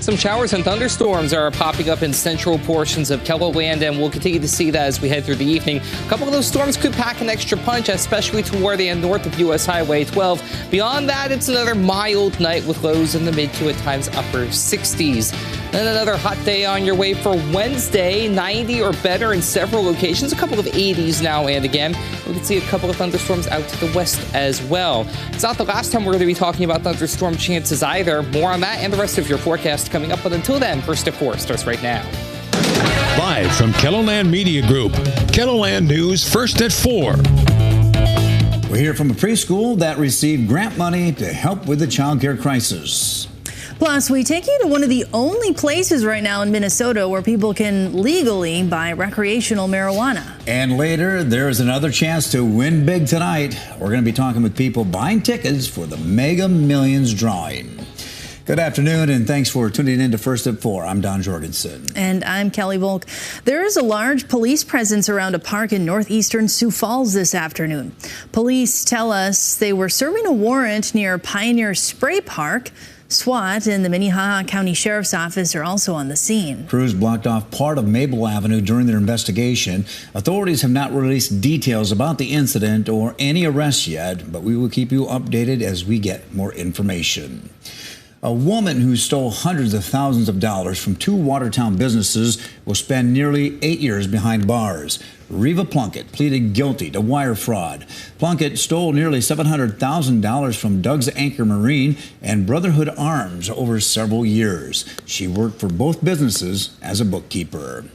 Some showers and thunderstorms are popping up in central portions of KELOLAND, and we'll continue to see that as we head through the evening. A couple of those storms could pack an extra punch, especially toward the end north of U.S. Highway 12. Beyond that, it's another mild night with lows in the mid to at times upper 60s. Then another hot day on your way for Wednesday, 90 or better in several locations, a couple of 80s now and again. We can see a couple of thunderstorms out to the west as well. It's not the last time we're going to be talking about thunderstorm chances either. More on that and the rest of your forecast coming up. But until then, First at 4 starts right now. Live from KELOLAND Media Group, KELOLAND News First at 4. We hear from a preschool that received grant money to help with the child care crisis. Plus, we take you to one of the only places right now in Minnesota where people can legally buy recreational marijuana. And later, there is another chance to win big tonight. We're going to be talking with people buying tickets for the Mega Millions drawing. Good afternoon, and thanks for tuning in to First at 4. I'm Don Jorgensen. And I'm Kelly Volk. There is a large police presence around a park in northeastern Sioux Falls this afternoon. Police tell us they were serving a warrant near Pioneer Spray Park. SWAT and the Minnehaha County Sheriff's Office are also on the scene. Crews blocked off part of Maple Avenue during their investigation. Authorities have not released details about the incident or any arrests yet, but we will keep you updated as we get more information. A woman who stole hundreds of thousands of dollars from two Watertown businesses will spend nearly 8 years behind bars. Reva Plunkett pleaded guilty to wire fraud. Plunkett stole nearly $700,000 from Doug's Anchor Marine and Brotherhood Arms over several years. She worked for both businesses as a bookkeeper.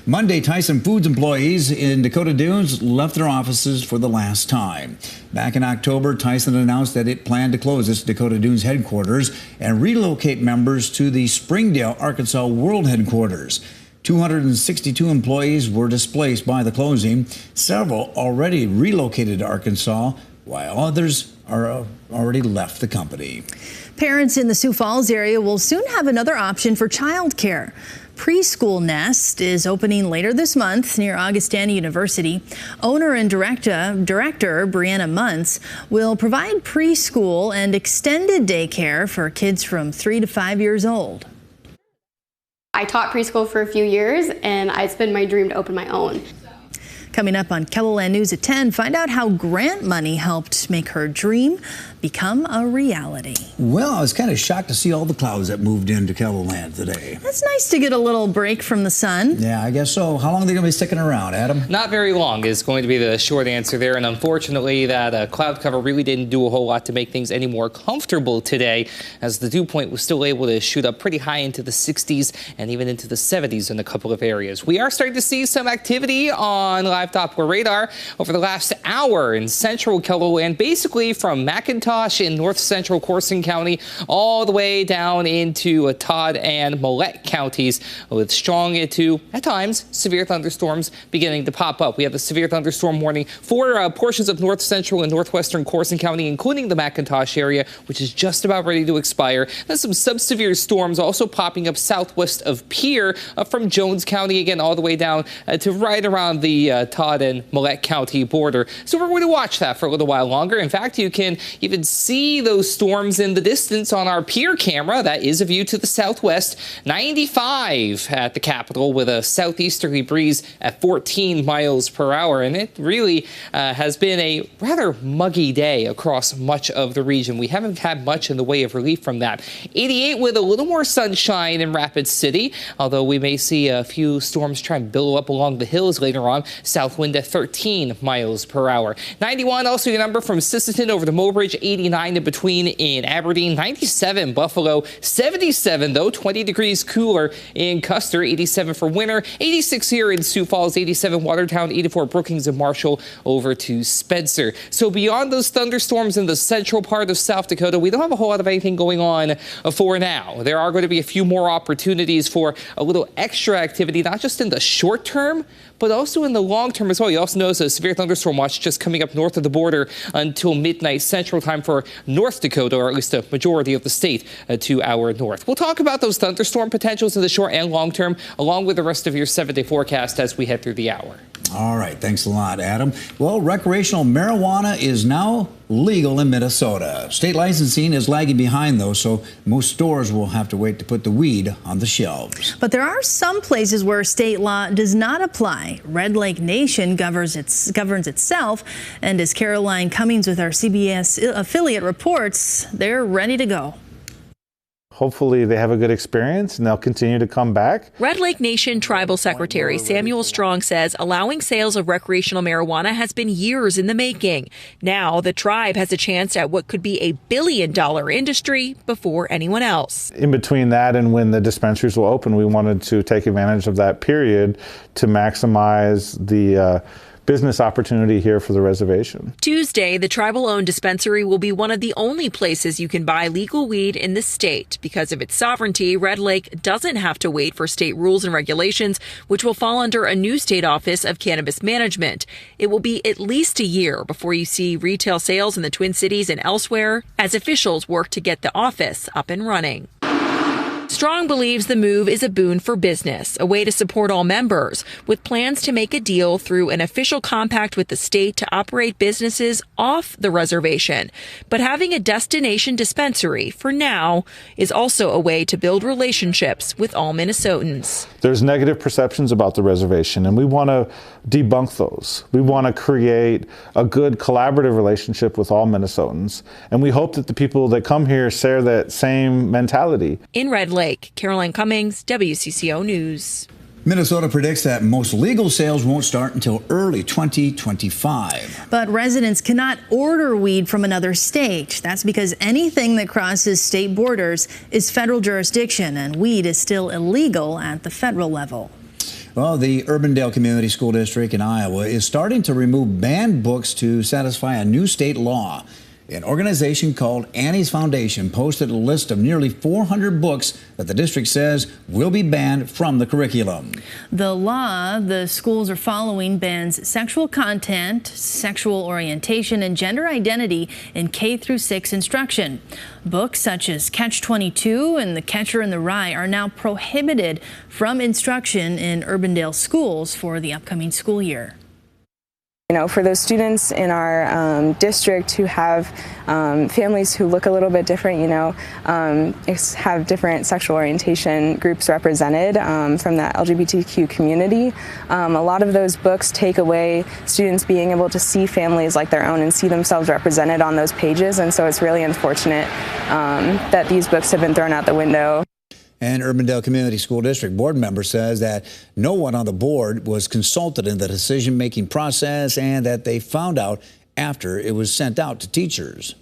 Monday, Tyson Foods employees in Dakota Dunes left their offices for the last time. Back in October, Tyson announced that it planned to close its Dakota Dunes headquarters and relocate members to the Springdale, Arkansas World headquarters. 262 employees were displaced by the closing. Several already relocated to Arkansas, while others are already left the company. Parents in the Sioux Falls area will soon have another option for childcare. Preschool Nest is opening later this month near Augustana University. Owner and director Brianna Muntz will provide preschool and extended daycare for kids from 3 to 5 years old. I taught preschool for a few years, and it's been my dream to open my own. Coming up on KELOLAND News at 10, find out how grant money helped make her dream become a reality. Well, I was kind of shocked to see all the clouds that moved into KELOLAND today. It's nice to get a little break from the sun. Yeah, I guess so. How long are they going to be sticking around, Adam? Not very long is going to be the short answer there. And unfortunately, that cloud cover really didn't do a whole lot to make things any more comfortable today, as the dew point was still able to shoot up pretty high into the 60s and even into the 70s in a couple of areas. We are starting to see some activity on live Doppler radar over the last hour in central KELOLAND, basically from McIntosh in north central Corson County all the way down into Todd and Millette counties, with strong to, at times, severe thunderstorms beginning to pop up. We have a severe thunderstorm warning for portions of north central and northwestern Corson County, including the McIntosh area, which is just about ready to expire. Then some sub-severe storms also popping up southwest of Pierre from Jones County, again, all the way down to right around the Todd and Millette County border. So we're going to watch that for a little while longer. In fact, you can even see those storms in the distance on our Pierre camera. That is a view to the southwest. 95 at the capital with a southeasterly breeze at 14 miles per hour. And it really has been a rather muggy day across much of the region. We haven't had much in the way of relief from that. 88 with a little more sunshine in Rapid City, although we may see a few storms try and billow up along the hills later on. South wind at 13 miles per hour. 91 also your number from Sisseton over to Mobridge. 89 in between in Aberdeen. 97 Buffalo. 77 though, 20 degrees cooler in Custer. 87 for Winter. 86 here in Sioux Falls. 87 Watertown. 84 Brookings and Marshall over to Spencer. So beyond those thunderstorms in the central part of South Dakota, we don't have a whole lot of anything going on for now. There are going to be a few more opportunities for a little extra activity, not just in the short term, but also in the long term as well. You also notice a severe thunderstorm watch just coming up north of the border until midnight Central Time for North Dakota, or at least a majority of the state to our north. We'll talk about those thunderstorm potentials in the short and long term, along with the rest of your 7-day forecast as we head through the hour. All right, thanks a lot, Adam. Well, recreational marijuana is now legal in Minnesota. State licensing is lagging behind, though, so most stores will have to wait to put the weed on the shelves. But there are some places where state law does not apply. Red Lake Nation governs itself, and as Caroline Cummings with our CBS affiliate reports, they're ready to go. Hopefully they have a good experience and they'll continue to come back. Red Lake Nation Tribal Secretary Samuel Strong says allowing sales of recreational marijuana has been years in the making. Now the tribe has a chance at what could be a billion-dollar industry before anyone else. In between that and when the dispensaries will open, we wanted to take advantage of that period to maximize the business opportunity here for the reservation. Tuesday, the tribal-owned dispensary will be one of the only places you can buy legal weed in the state. Because of its sovereignty, Red Lake doesn't have to wait for state rules and regulations, which will fall under a new state office of cannabis management. It will be at least a year before you see retail sales in the Twin Cities and elsewhere as officials work to get the office up and running. Strong believes the move is a boon for business, a way to support all members, with plans to make a deal through an official compact with the state to operate businesses off the reservation. But having a destination dispensary, for now, is also a way to build relationships with all Minnesotans. There's negative perceptions about the reservation, and we want to debunk those. We want to create a good collaborative relationship with all Minnesotans, and we hope that the people that come here share that same mentality. In Red Lake, Caroline Cummings, WCCO News. Minnesota predicts that most legal sales won't start until early 2025. But residents cannot order weed from another state. That's because anything that crosses state borders is federal jurisdiction, and weed is still illegal at the federal level. Well, the Urbandale Community School District in Iowa is starting to remove banned books to satisfy a new state law. An organization called Annie's Foundation posted a list of nearly 400 books that the district says will be banned from the curriculum. The law the schools are following bans sexual content, sexual orientation, and gender identity in K-6 instruction. Books such as Catch-22 and The Catcher in the Rye are now prohibited from instruction in Urbandale schools for the upcoming school year. You know, for those students in our district who have families who look a little bit different, have different sexual orientation groups represented from the LGBTQ community, a lot of those books take away students being able to see families like their own and see themselves represented on those pages, and so it's really unfortunate that these books have been thrown out the window. An Urbandale Community School District board member says that no one on the board was consulted in the decision-making process and that they found out after it was sent out to teachers.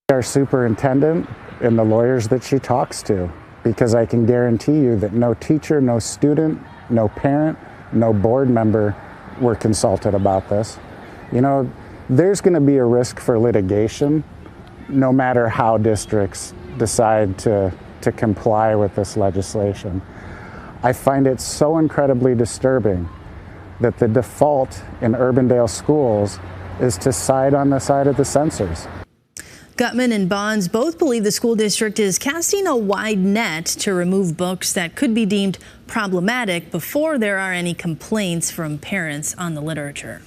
Our superintendent and the lawyers that she talks to, because I can guarantee you that no teacher, no student, no parent, no board member were consulted about this. You know, there's going to be a risk for litigation no matter how districts decide to comply with this legislation. I find it so incredibly disturbing that the default in Urbandale schools is to side on the side of the censors. Gutman and Bonds both believe the school district is casting a wide net to remove books that could be deemed problematic before there are any complaints from parents on the literature.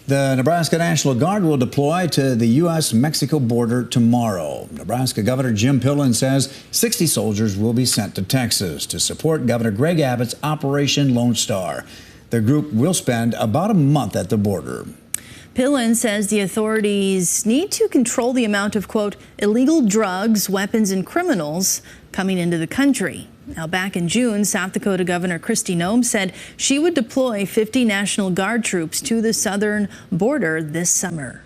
The Nebraska National Guard will deploy to the U.S.-Mexico border tomorrow. Nebraska Governor Jim Pillen says 60 soldiers will be sent to Texas to support Governor Greg Abbott's Operation Lone Star. The group will spend about a month at the border. Pillen says the authorities need to control the amount of, quote, illegal drugs, weapons, and criminals coming into the country. Now, back in June, South Dakota Governor Kristi Noem said she would deploy 50 National Guard troops to the southern border this summer.